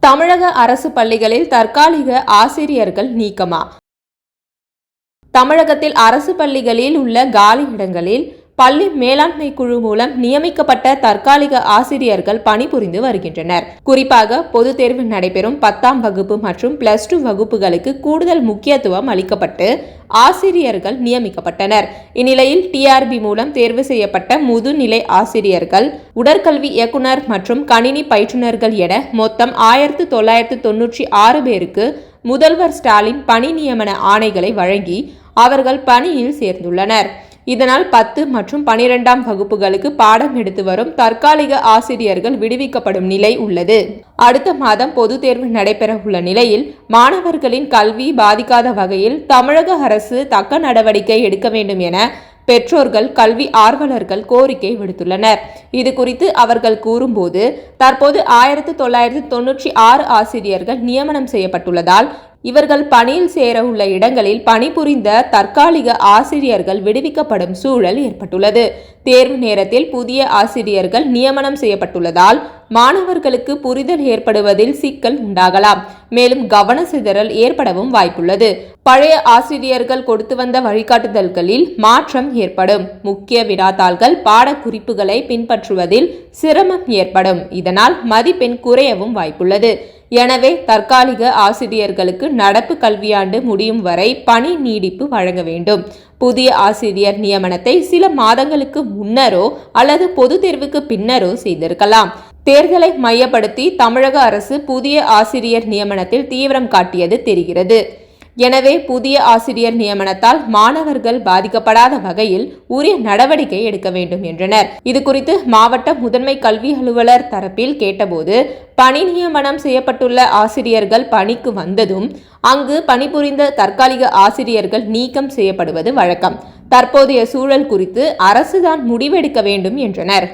தமிழக அரசு பள்ளிகளில் தற்காலிக ஆசிரியர்கள் நீக்கமா? தமிழகத்தில் அரசு பள்ளிகளில் உள்ள காலி இடங்களில் பள்ளி மேலாண்மை குழு மூலம் நியமிக்கப்பட்ட தற்காலிக ஆசிரியர்கள் பணிபுரிந்து வருகின்றனர். குறிப்பாக பொதுத் தேர்வு நடைபெறும் 10ஆம் வகுப்பு மற்றும் +2 வகுப்புகளுக்கு கூடுதல் முக்கியத்துவம் அளிக்கப்பட்டு ஆசிரியர்கள் நியமிக்கப்பட்டனர். இந்நிலையில் டிஆர்பி மூலம் தேர்வு செய்யப்பட்ட முதுநிலை ஆசிரியர்கள், உடற்கல்வி இயக்குனர் மற்றும் கணினி பயிற்றுநர்கள் என மொத்தம் 1996 பேருக்கு முதல்வர் ஸ்டாலின் பணி நியமன ஆணைகளை வழங்கி அவர்கள் பணியில் சேர்ந்துள்ளனர். இதனால் 10 மற்றும் 12ஆம் வகுப்புகளுக்கு பாடம் எடுத்து வரும் தற்காலிக ஆசிரியர்கள் விடுவிக்கப்படும் நிலை உள்ளது. அடுத்த மாதம் பொதுத் தேர்வு நடைபெற உள்ள நிலையில் மாணவர்களின் கல்வி பாதிக்காத வகையில் தமிழக அரசு தக்க நடவடிக்கை எடுக்க வேண்டும் என பெற்றோர்கள், கல்வி ஆர்வலர்கள் கோரிக்கை விடுத்துள்ளனர். இது குறித்து அவர்கள் கூறும்போது, தற்போது 1996 ஆசிரியர்கள் நியமனம் செய்யப்பட்டுள்ளதால் இவர்கள் பணியில் சேர உள்ள இடங்களில் பணிபுரிந்த தற்காலிக ஆசிரியர்கள் விடுவிக்கப்படும் சூழல் ஏற்பட்டுள்ளது. தேர்வு நேரத்தில் புதிய ஆசிரியர்கள் நியமனம் செய்யப்பட்டுள்ளதால் மாணவர்களுக்கு புரிதல் ஏற்படுவதில் சிக்கல் உண்டாகலாம். மேலும் கவன சிதறல் ஏற்படவும் வாய்ப்புள்ளது. பழைய ஆசிரியர்கள் கொடுத்து வந்த வழிகாட்டுதல்களில் மாற்றம் ஏற்படும். முக்கிய வினாத்தாள்கள், பாடக்குறிப்புகளை பின்பற்றுவதில் சிரமம் ஏற்படும். இதனால் மதிப்பெண் குறையவும் வாய்ப்புள்ளது. எனவே தற்காலிக ஆசிரியர்களுக்கு நடப்பு கல்வியாண்டு முடியும் வரை பணி நீடிப்பு வழங்க வேண்டும். புதிய ஆசிரியர் நியமனத்தை சில மாதங்களுக்கு முன்னரோ அல்லது பொது தேர்வுக்கு பின்னரோ செய்திருக்கலாம். தேர்தலை மையப்படுத்தி தமிழக அரசு புதிய ஆசிரியர் நியமனத்தில் தீவிரம் காட்டியது தெரிகிறது. எனவே புதிய ஆசிரியர் நியமனத்தால் மாணவர்கள் பாதிக்கப்படாத வகையில் உரிய நடவடிக்கை எடுக்க வேண்டும் என்றனர். இதுகுறித்து மாவட்ட முதன்மை கல்வி அலுவலர் தரப்பில் கேட்டபோது, பணி நியமனம் செய்யப்பட்டுள்ள ஆசிரியர்கள் பணிக்கு வந்ததும் அங்கு பணிபுரிந்த தற்காலிக ஆசிரியர்கள் நீக்கம் செய்யப்படுவது வழக்கம். தற்போதைய சூழல் குறித்து அரசுதான் முடிவெடுக்க வேண்டும் என்றனர்.